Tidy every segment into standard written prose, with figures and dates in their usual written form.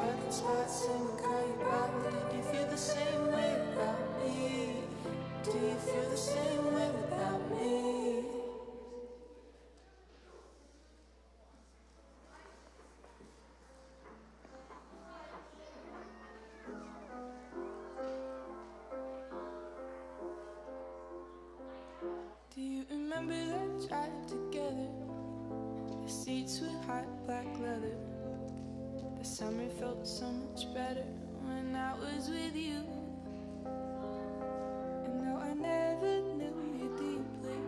parking spot, singing, call you back. Did you feel the same way about me? Do you feel the same way without me? Do you remember that drive together? The seats were hot black leather. The summer felt so much better when I was with you. And though I never knew you deeply,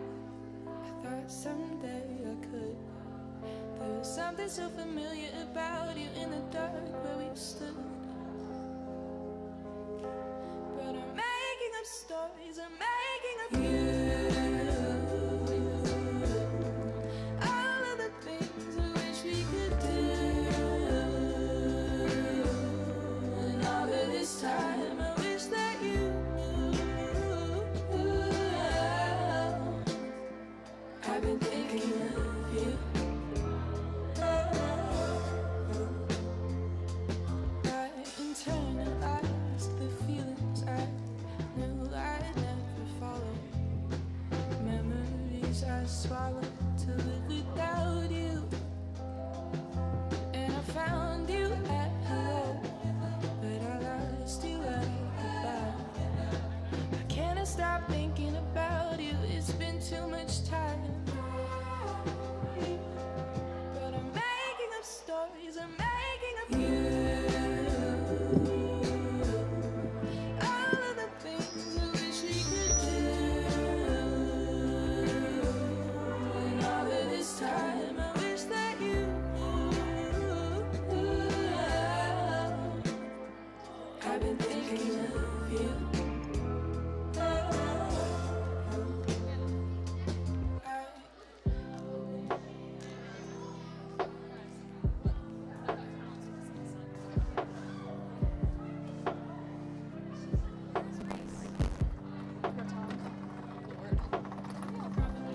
I thought someday I could. There was something so familiar about you in the dark where we stood. But I'm making up stories, I'm making up you. Time I wish that you knew. I've been thinking of you. I internalized the feelings I knew I'd never follow. Memories I swallowed to live without you. And I found you at hello, but I lost you at goodbye. I can't stop thinking about you, it's been too much time. But I'm making up stories, I'm making up you. All of the things I wish we could do. And all of this time I wish that you knew. I've been thinking of you.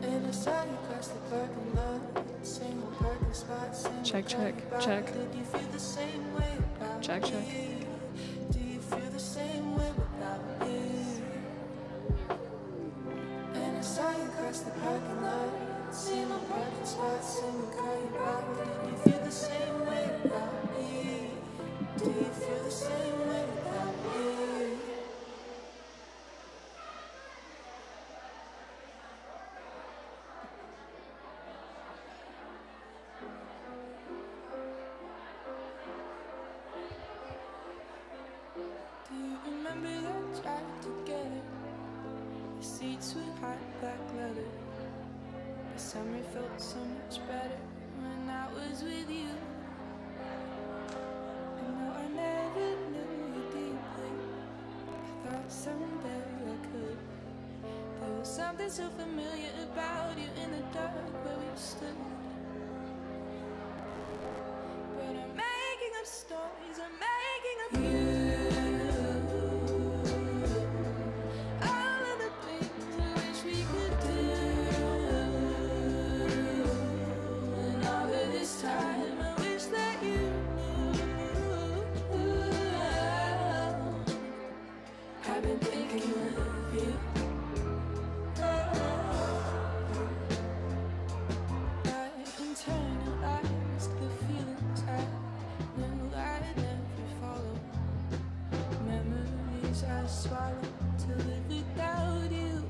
And I saw you cross the parking lot, same old parking spot, same Check, check, about. check. Did you feel the same way about Check, check. me? Do you feel the same way without me? And I saw you cross the parking lot, same old parking spot, same car you back. Did you feel the same way about me? Do you feel the same way without me? Do you remember that drive together? The seats were hot black leather. The summer felt so much better when I was with you. And though I never knew you deeply, I thought someday I could. There was something so familiar about you in the dark where we stood. But I'm making up stories, I'm making up you. All of the things I wish we could do. And all of this time I wish that you knew. I've been thinking of you. I internalized the feelings I knew I'd never follow. Memories I swallowed to live without you.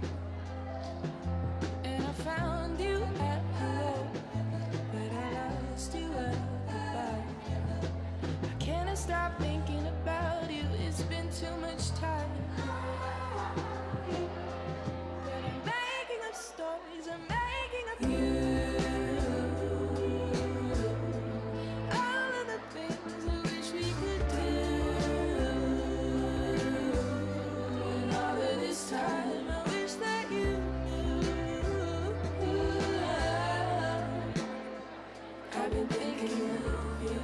And I found you at hello, but I lost you at goodbye. I can't stop thinking about you, it's been too much time. But I'm making up stories, I'm making up you. All of the things I wish we could do. And all of this time I wish that you knew. I've been thinking of you.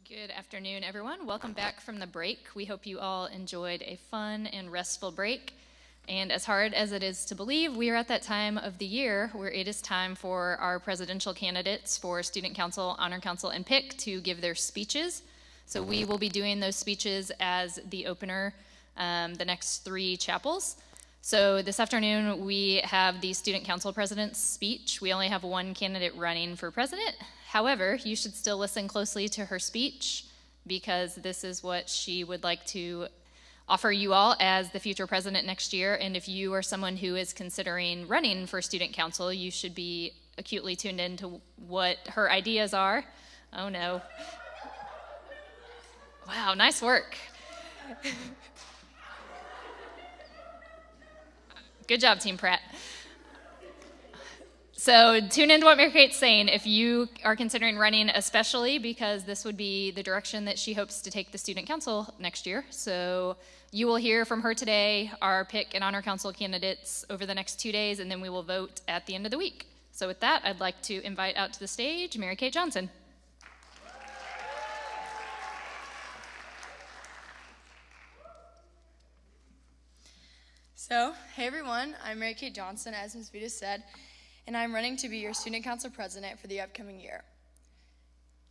Good afternoon, everyone. Welcome back from the break. We hope you all enjoyed a fun and restful break. And as hard as it is to believe, we are at that time of the year where it is time for our presidential candidates for Student Council, Honor Council, and PIC to give their speeches. So we will be doing those speeches as the opener the next 3 chapels. So this afternoon, we have the Student Council President's speech. We only have 1 candidate running for president. However, you should still listen closely to her speech because this is what she would like to offer you all as the future president next year. And if you are someone who is considering running for Student Council, you should be acutely tuned in to what her ideas are. Oh no. Wow, nice work. Good job, Team Pratt. So tune into what Mary Kate's saying if you are considering running, especially because this would be the direction that she hopes to take the Student Council next year. So you will hear from her today, our PIC and Honor Council candidates over the next 2 days, and then we will vote at the end of the week. So with that, I'd like to invite out to the stage Mary Kate Johnson. So, hey everyone, I'm Mary Kate Johnson, as Ms. Vita said, and I'm running to be your Student Council President for the upcoming year.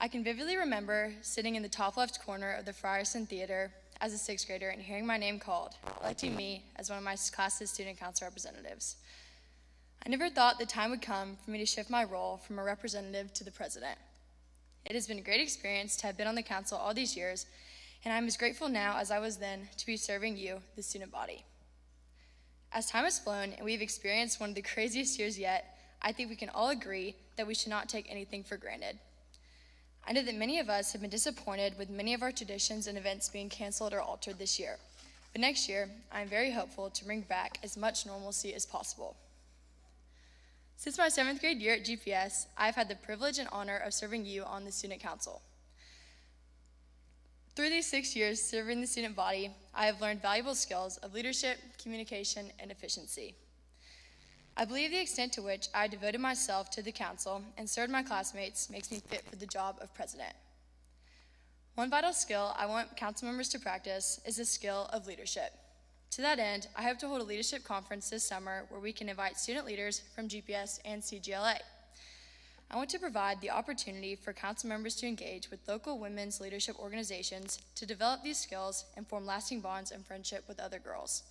I can vividly remember sitting in the top left corner of the Frierson Theater as a 6th grader and hearing my name called, electing me as one of my class's Student Council representatives. I never thought the time would come for me to shift my role from a representative to the president. It has been a great experience to have been on the council all these years, and I'm as grateful now as I was then to be serving you, the student body. As time has flown and we've experienced one of the craziest years yet, I think we can all agree that we should not take anything for granted. I know that many of us have been disappointed with many of our traditions and events being canceled or altered this year. But next year, I am very hopeful to bring back as much normalcy as possible. Since my 7th grade year at GPS, I've had the privilege and honor of serving you on the Student Council. Through these 6 years serving the student body, I have learned valuable skills of leadership, communication, and efficiency. I believe the extent to which I devoted myself to the council and served my classmates makes me fit for the job of president. One vital skill I want council members to practice is the skill of leadership. To that end, I hope to hold a leadership conference this summer where we can invite student leaders from GPS and CGLA. I want to provide the opportunity for council members to engage with local women's leadership organizations to develop these skills and form lasting bonds and friendship with other girls.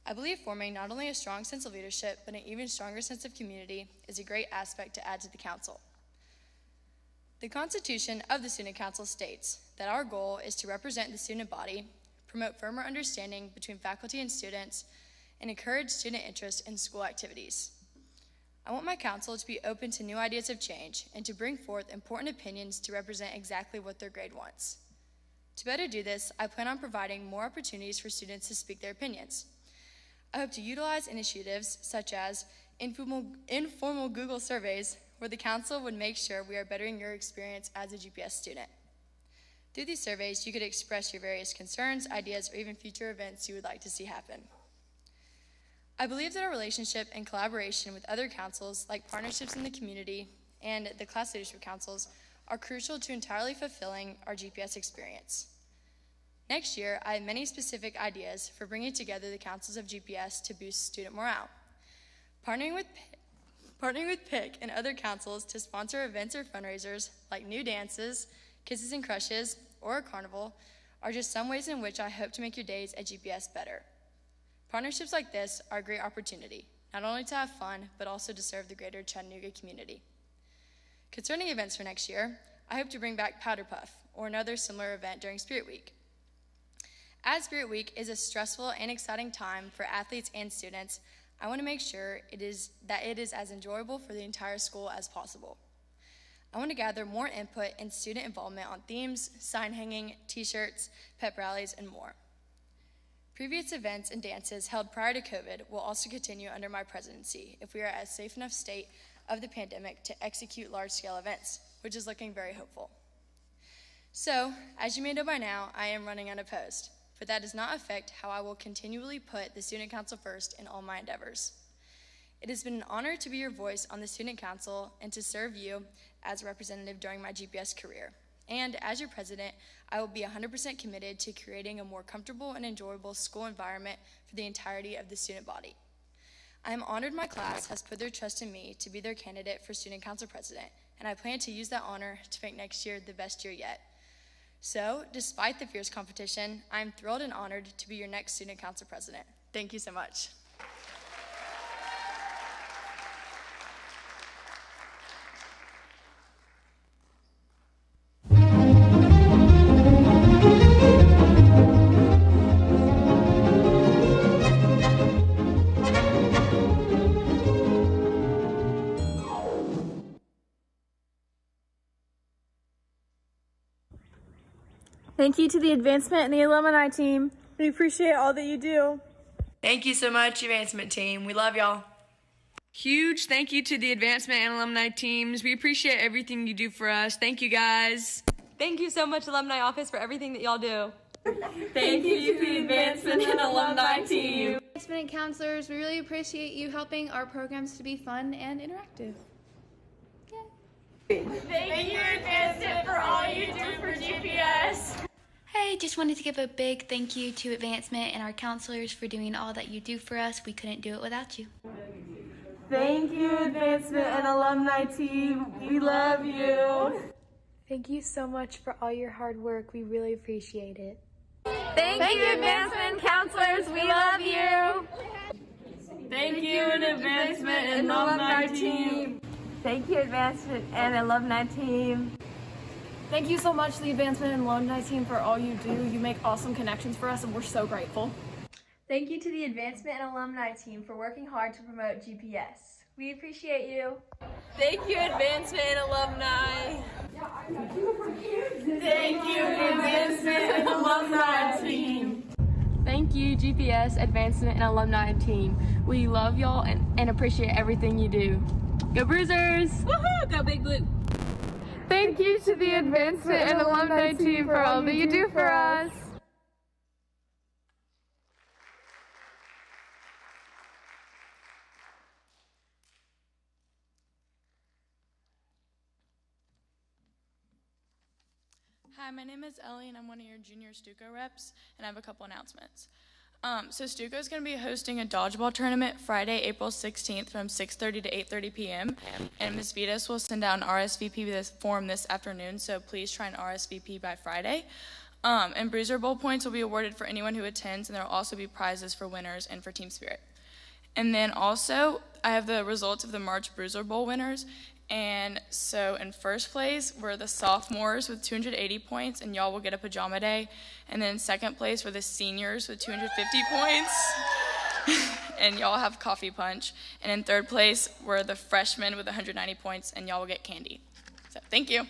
I believe forming not only a strong sense of leadership, but an even stronger sense of community is a great aspect to add to the council. The Constitution of the Student Council states that our goal is to represent the student body, promote firmer understanding between faculty and students, and encourage student interest in school activities. I want my council to be open to new ideas of change and to bring forth important opinions to represent exactly what their grade wants. To better do this, I plan on providing more opportunities for students to speak their opinions. I hope to utilize initiatives such as informal Google surveys where the council would make sure we are bettering your experience as a GPS student. Through these surveys, you could express your various concerns, ideas, or even future events you would like to see happen. I believe that our relationship and collaboration with other councils, like partnerships in the community and the class leadership councils, are crucial to entirely fulfilling our GPS experience. Next year, I have many specific ideas for bringing together the councils of GPS to boost student morale. Partnering with PIC and other councils to sponsor events or fundraisers like new dances, kisses and crushes, or a carnival are just some ways in which I hope to make your days at GPS better. Partnerships like this are a great opportunity, not only to have fun, but also to serve the greater Chattanooga community. Concerning events for next year, I hope to bring back Powder Puff or another similar event during Spirit Week. As Spirit Week is a stressful and exciting time for athletes and students, I want to make sure it is as enjoyable for the entire school as possible. I want to gather more input and student involvement on themes, sign hanging, t-shirts, pep rallies, and more. Previous events and dances held prior to COVID will also continue under my presidency if we are at a safe enough state of the pandemic to execute large-scale events, which is looking very hopeful. So, as you may know by now, I am running unopposed, but that does not affect how I will continually put the Student Council first in all my endeavors. It has been an honor to be your voice on the Student Council and to serve you as a representative during my GPS career. And as your president, I will be 100% committed to creating a more comfortable and enjoyable school environment for the entirety of the student body. I am honored my class has put their trust in me to be their candidate for student council president, and I plan to use that honor to make next year the best year yet. So, despite the fierce competition, I am thrilled and honored to be your next student council president. Thank you so much. Thank you to the advancement and the alumni team. We appreciate all that you do. Thank you so much, advancement team. We love y'all. Huge thank you to the advancement and alumni teams. We appreciate everything you do for us. Thank you, guys. Thank you so much, Alumni Office, for everything that y'all do. Thank you to the advancement and alumni team. Advancement and counselors, we really appreciate you helping our programs to be fun and interactive. Thank you, advancement, for all you do for GPS. Hey, just wanted to give a big thank you to Advancement and our counselors for doing all that you do for us. We couldn't do it without you. Thank you, advancement and alumni team. We love you. Thank you so much for all your hard work. We really appreciate it. Thank you, advancement counselors. We love you. Thank you, advancement and alumni team. Thank you, advancement and alumni team. Thank you so much to the advancement and alumni team for all you do. You make awesome connections for us, and we're so grateful. Thank you to the advancement and alumni team for working hard to promote GPS. We appreciate you. Thank you, advancement and alumni. Thank you, advancement and alumni team. Thank you, GPS, advancement, and alumni team. We love y'all and appreciate everything you do. Go Bruisers! Woohoo! Go Big Blue! Thank you to the advancement and alumni team for all that you do for us. Hi, my name is Ellie, and I'm one of your junior Stuco reps, and I have a couple announcements. So Stuco is going to be hosting a dodgeball tournament Friday, April 16th from 6:30 to 8:30 p.m. And Ms. Vitas will send out an RSVP form this afternoon, so please try and RSVP by Friday. And Bruiser Bowl points will be awarded for anyone who attends, and there will also be prizes for winners and for Team Spirit. And then also, I have the results of the March Bruiser Bowl winners. And so in first place were the sophomores with 280 points, and y'all will get a pajama day. And then in second place were the seniors with 250 points, and y'all have coffee punch. And in third place were the freshmen with 190 points, and y'all will get candy. So thank you.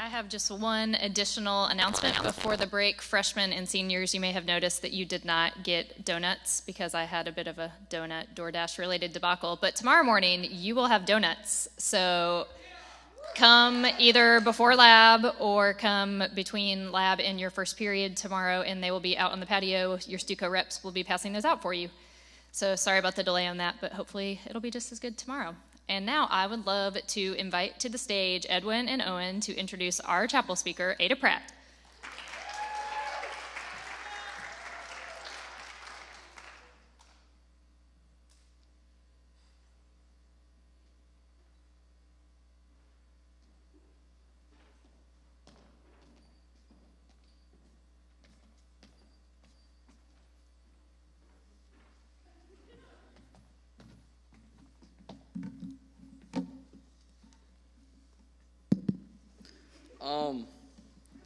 I have just one additional announcement before the break. Freshmen and seniors, you may have noticed that you did not get donuts because I had a bit of a donut DoorDash related debacle. But tomorrow morning, you will have donuts. So come either before lab or come between lab and your first period tomorrow, and they will be out on the patio. Your Stuco reps will be passing those out for you. So sorry about the delay on that, but hopefully it'll be just as good tomorrow. And now I would love to invite to the stage Edwin and Owen to introduce our chapel speaker, Ada Pratt.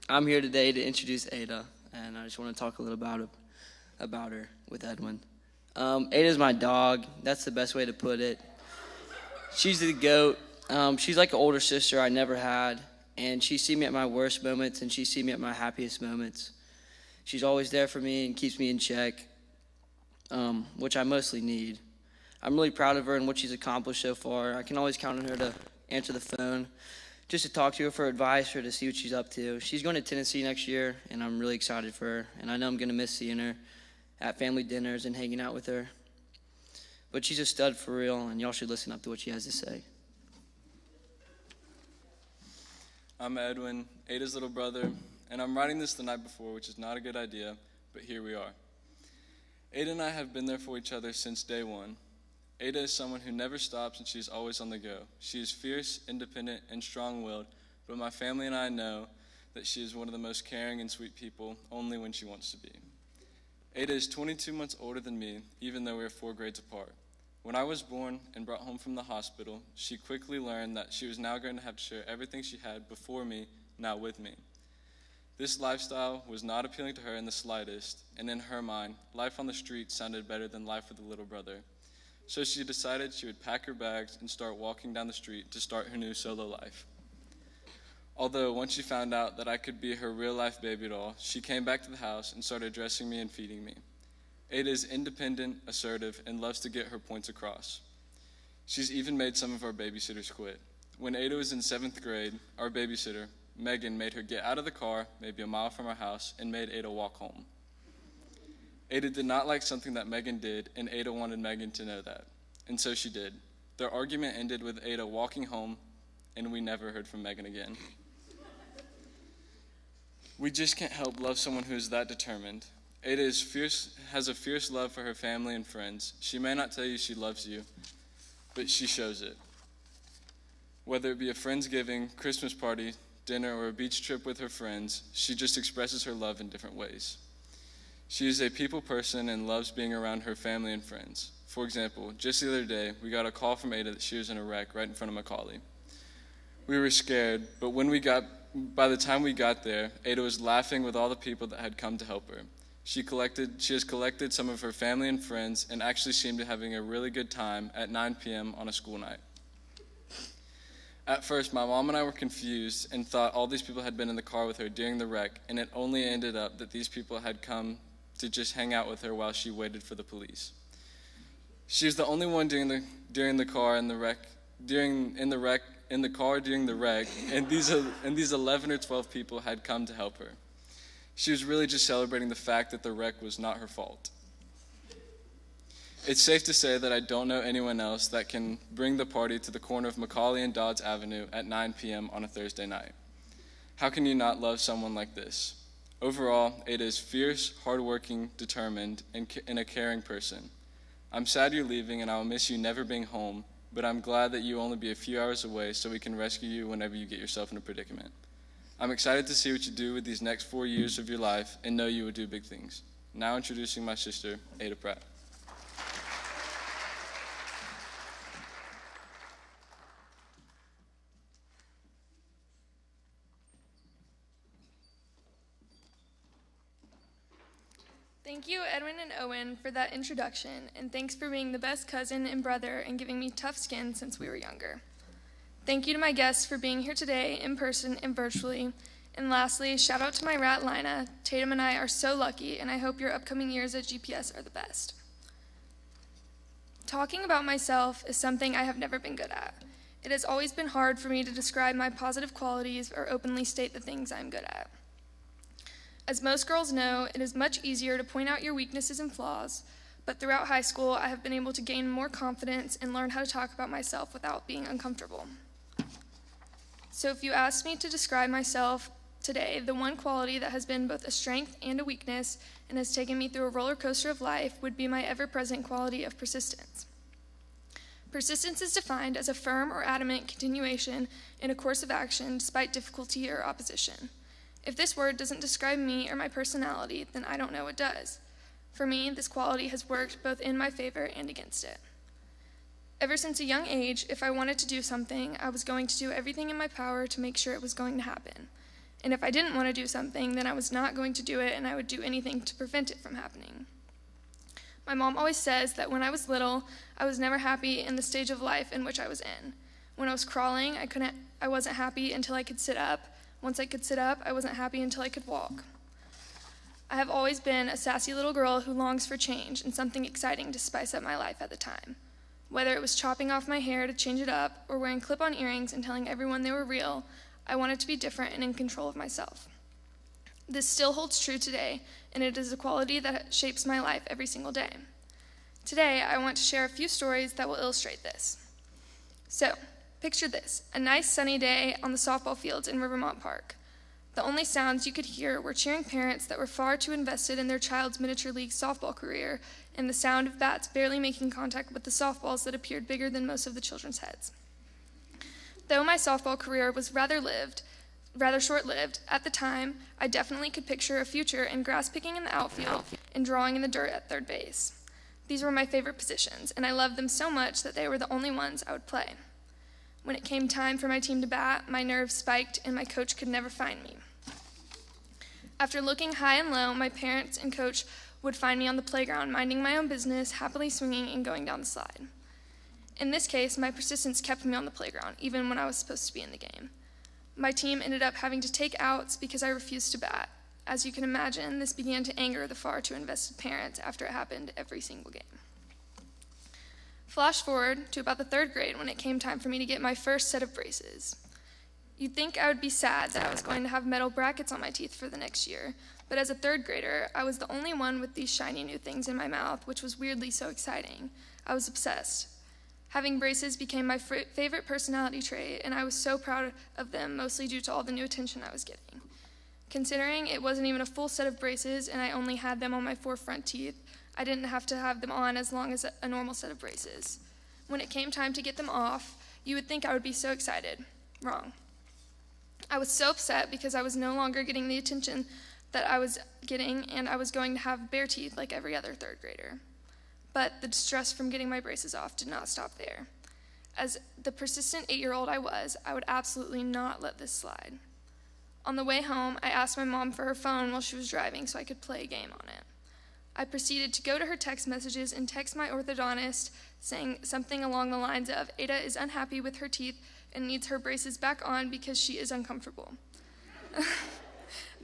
I'm here today to introduce Ada, and I just want to talk a little about her with Edwin. Ada's my dog. That's the best way to put it. She's the goat. She's like an older sister I never had, and she sees me at my worst moments, and she sees me at my happiest moments. She's always there for me and keeps me in check, which I mostly need. I'm really proud of her and what she's accomplished so far. I can always count on her to answer the phone. just to talk to her for advice or to see what she's up to. She's going to Tennessee next year, and I'm really excited for her. And I know I'm going to miss seeing her at family dinners and hanging out with her. But she's a stud for real, and y'all should listen up to what she has to say. I'm Edwin, Ada's little brother, and I'm writing this the night before, which is not a good idea, but here we are. Ada and I have been there for each other since day one. Ada is someone who never stops, and she is always on the go. She is fierce, independent, and strong-willed, but my family and I know that she is one of the most caring and sweet people, only when she wants to be. Ada is 22 months older than me, even though we are 4 grades apart. When I was born and brought home from the hospital, she quickly learned that she was now going to have to share everything she had before me, now with me. This lifestyle was not appealing to her in the slightest, and in her mind, life on the street sounded better than life with a little brother. So she decided she would pack her bags and start walking down the street to start her new solo life. Although once she found out that I could be her real-life baby doll, she came back to the house and started dressing me and feeding me. Ada is independent, assertive, and loves to get her points across. She's even made some of our babysitters quit. When Ada was in 7th grade, our babysitter, Megan, made her get out of the car, maybe a mile from our house, and made Ada walk home. Ada did not like something that Megan did, and Ada wanted Megan to know that. And so she did. Their argument ended with Ada walking home, and we never heard from Megan again. We just can't help love someone who is that determined. Ada is fierce, has a fierce love for her family and friends. She may not tell you she loves you, but she shows it. Whether it be a Friendsgiving, Christmas party, dinner, or a beach trip with her friends, she just expresses her love in different ways. She is a people person and loves being around her family and friends. For example, just the other day, we got a call from Ada that she was in a wreck right in front of Macaulay. We were scared, but by the time we got there, Ada was laughing with all the people that had come to help her. She has collected some of her family and friends and actually seemed to be having a really good time at 9 p.m. on a school night. At first, my mom and I were confused and thought all these people had been in the car with her during the wreck, and it only ended up that these people had come to just hang out with her while she waited for the police. She was the only one during the car in the wreck, and these 11 or 12 people had come to help her. She was really just celebrating the fact that the wreck was not her fault. It's safe to say that I don't know anyone else that can bring the party to the corner of Macaulay and Dodds Avenue at 9 p.m. on a Thursday night. How can you not love someone like this? Overall, Ada is fierce, hardworking, determined, and a caring person. I'm sad you're leaving, and I will miss you never being home, but I'm glad that you will only be a few hours away so we can rescue you whenever you get yourself in a predicament. I'm excited to see what you do with these next 4 years of your life and know you will do big things. Now introducing my sister, Ada Pratt. Thank you, Edwin and Owen, for that introduction, and thanks for being the best cousin and brother and giving me tough skin since we were younger. Thank you to my guests for being here today in person and virtually. And lastly, shout out to my rat Lina. Tatum and I are so lucky, and I hope your upcoming years at GPS are the best. Talking about myself is something I have never been good at. It has always been hard for me to describe my positive qualities or openly state the things I'm good at. As most girls know, it is much easier to point out your weaknesses and flaws, but throughout high school, I have been able to gain more confidence and learn how to talk about myself without being uncomfortable. So if you asked me to describe myself today, the one quality that has been both a strength and a weakness and has taken me through a roller coaster of life would be my ever-present quality of persistence. Persistence is defined as a firm or adamant continuation in a course of action despite difficulty or opposition. If this word doesn't describe me or my personality, then I don't know what does. For me, this quality has worked both in my favor and against it. Ever since a young age, if I wanted to do something, I was going to do everything in my power to make sure it was going to happen. And if I didn't want to do something, then I was not going to do it, and I would do anything to prevent it from happening. My mom always says that when I was little, I was never happy in the stage of life in which I was in. When I was crawling, I wasn't happy until I could sit up. Once I could sit up, I wasn't happy until I could walk. I have always been a sassy little girl who longs for change and something exciting to spice up my life at the time. Whether it was chopping off my hair to change it up or wearing clip-on earrings and telling everyone they were real, I wanted to be different and in control of myself. This still holds true today, and it is a quality that shapes my life every single day. Today, I want to share a few stories that will illustrate this. So, picture this, a nice sunny day on the softball fields in Rivermont Park. The only sounds you could hear were cheering parents that were far too invested in their child's miniature league softball career and the sound of bats barely making contact with the softballs that appeared bigger than most of the children's heads. Though my softball career was rather short-lived, at the time, I definitely could picture a future in grass picking in the outfield and drawing in the dirt at third base. These were my favorite positions, and I loved them so much that they were the only ones I would play. When it came time for my team to bat, my nerves spiked and my coach could never find me. After looking high and low, my parents and coach would find me on the playground, minding my own business, happily swinging and going down the slide. In this case, my persistence kept me on the playground, even when I was supposed to be in the game. My team ended up having to take outs because I refused to bat. As you can imagine, this began to anger the far too invested parents after it happened every single game. Flash forward to about the third grade when it came time for me to get my first set of braces. You'd think I would be sad that I was going to have metal brackets on my teeth for the next year, but as a third grader, I was the only one with these shiny new things in my mouth, which was weirdly so exciting. I was obsessed. Having braces became my favorite personality trait, and I was so proud of them, mostly due to all the new attention I was getting. Considering it wasn't even a full set of braces and I only had them on my 4 front teeth, I didn't have to have them on as long as a normal set of braces. When it came time to get them off, you would think I would be so excited. Wrong. I was so upset because I was no longer getting the attention that I was getting, and I was going to have bare teeth like every other third grader. But the distress from getting my braces off did not stop there. As the persistent 8-year-old I was, I would absolutely not let this slide. On the way home, I asked my mom for her phone while she was driving so I could play a game on it. I proceeded to go to her text messages and text my orthodontist saying something along the lines of, Ada is unhappy with her teeth and needs her braces back on because she is uncomfortable.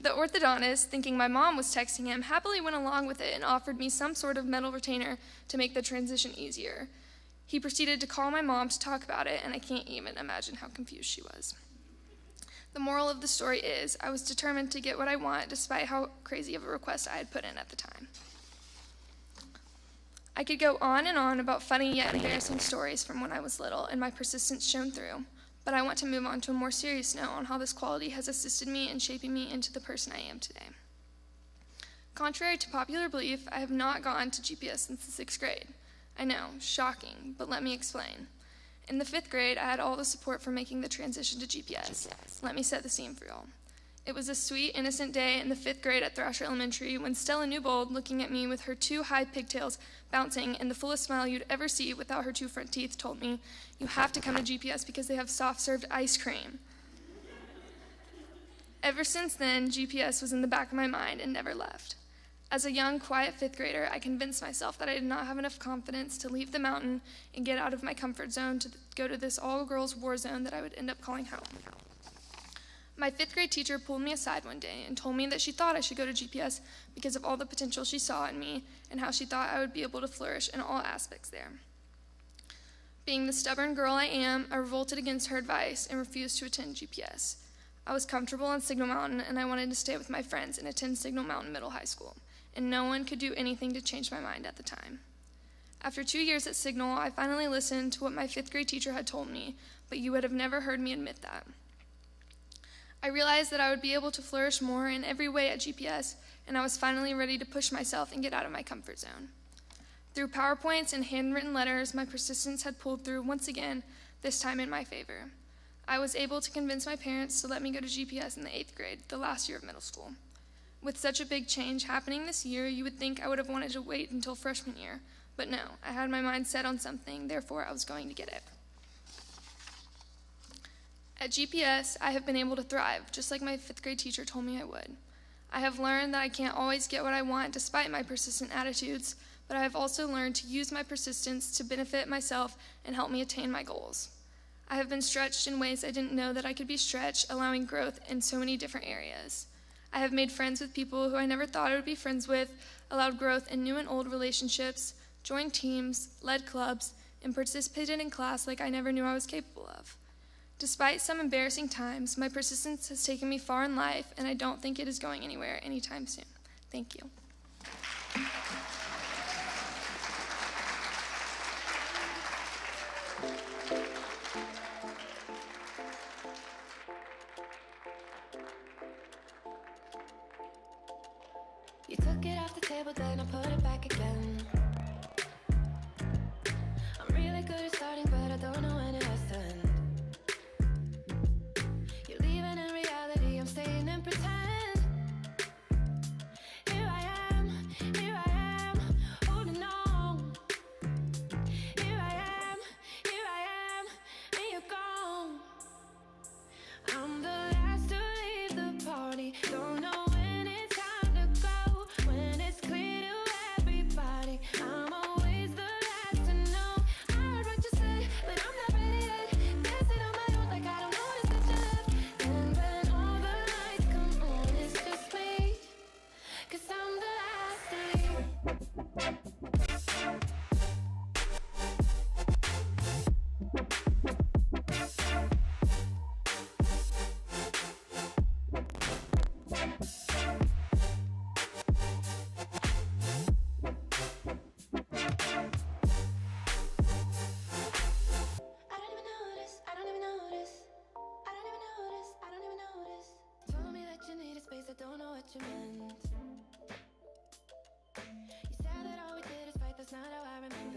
The orthodontist, thinking my mom was texting him, happily went along with it and offered me some sort of metal retainer to make the transition easier. He proceeded to call my mom to talk about it, and I can't even imagine how confused she was. The moral of the story is, I was determined to get what I want despite how crazy of a request I had put in at the time. I could go on and on about funny yet embarrassing stories from when I was little, and my persistence shone through. But I want to move on to a more serious note on how this quality has assisted me in shaping me into the person I am today. Contrary to popular belief, I have not gone to GPS since the 6th grade. I know, shocking, but let me explain. In the 5th grade, I had all the support for making the transition to GPS. Let me set the scene for y'all. It was a sweet, innocent day in the 5th grade at Thrasher Elementary when Stella Newbold, looking at me with her 2 high pigtails bouncing and the fullest smile you'd ever see without her 2 front teeth, told me, "You have to come to GPS because they have soft-served ice cream." Ever since then, GPS was in the back of my mind and never left. As a young, quiet 5th grader, I convinced myself that I did not have enough confidence to leave the mountain and get out of my comfort zone to go to this all-girls war zone that I would end up calling home. My 5th grade teacher pulled me aside one day and told me that she thought I should go to GPS because of all the potential she saw in me and how she thought I would be able to flourish in all aspects there. Being the stubborn girl I am, I revolted against her advice and refused to attend GPS. I was comfortable on Signal Mountain, and I wanted to stay with my friends and attend Signal Mountain Middle High School, and no one could do anything to change my mind at the time. After 2 years at Signal, I finally listened to what my 5th grade teacher had told me, but you would have never heard me admit that. I realized that I would be able to flourish more in every way at GPS, and I was finally ready to push myself and get out of my comfort zone. Through PowerPoints and handwritten letters, my persistence had pulled through once again, this time in my favor. I was able to convince my parents to let me go to GPS in the 8th grade, the last year of middle school. With such a big change happening this year, you would think I would have wanted to wait until freshman year, but no, I had my mind set on something, therefore I was going to get it. At GPS, I have been able to thrive, just like my 5th grade teacher told me I would. I have learned that I can't always get what I want despite my persistent attitudes, but I have also learned to use my persistence to benefit myself and help me attain my goals. I have been stretched in ways I didn't know that I could be stretched, allowing growth in so many different areas. I have made friends with people who I never thought I would be friends with, allowed growth in new and old relationships, joined teams, led clubs, and participated in class like I never knew I was capable of. Despite some embarrassing times, my persistence has taken me far in life, and I don't think it is going anywhere anytime soon. Thank you. You took it off the table, then I put it back again. I'm really good at starting, but I don't know when it has to end. You're leaving in reality, I'm staying in pretend. Here I am, holding on. Here I am, and you're gone. I'm the last to leave the party, don't know when it's time to go. When it's clear to everybody, I'm always the last to know. I heard what you said, but I'm not ready yet. Dancing on my own like I don't notice that you left. And when all the lights come on, it's just me, 'cause I'm the last to leave. Told me that you needed space, I don't know what you meant. You said that all we did is fight, that's not how I remember.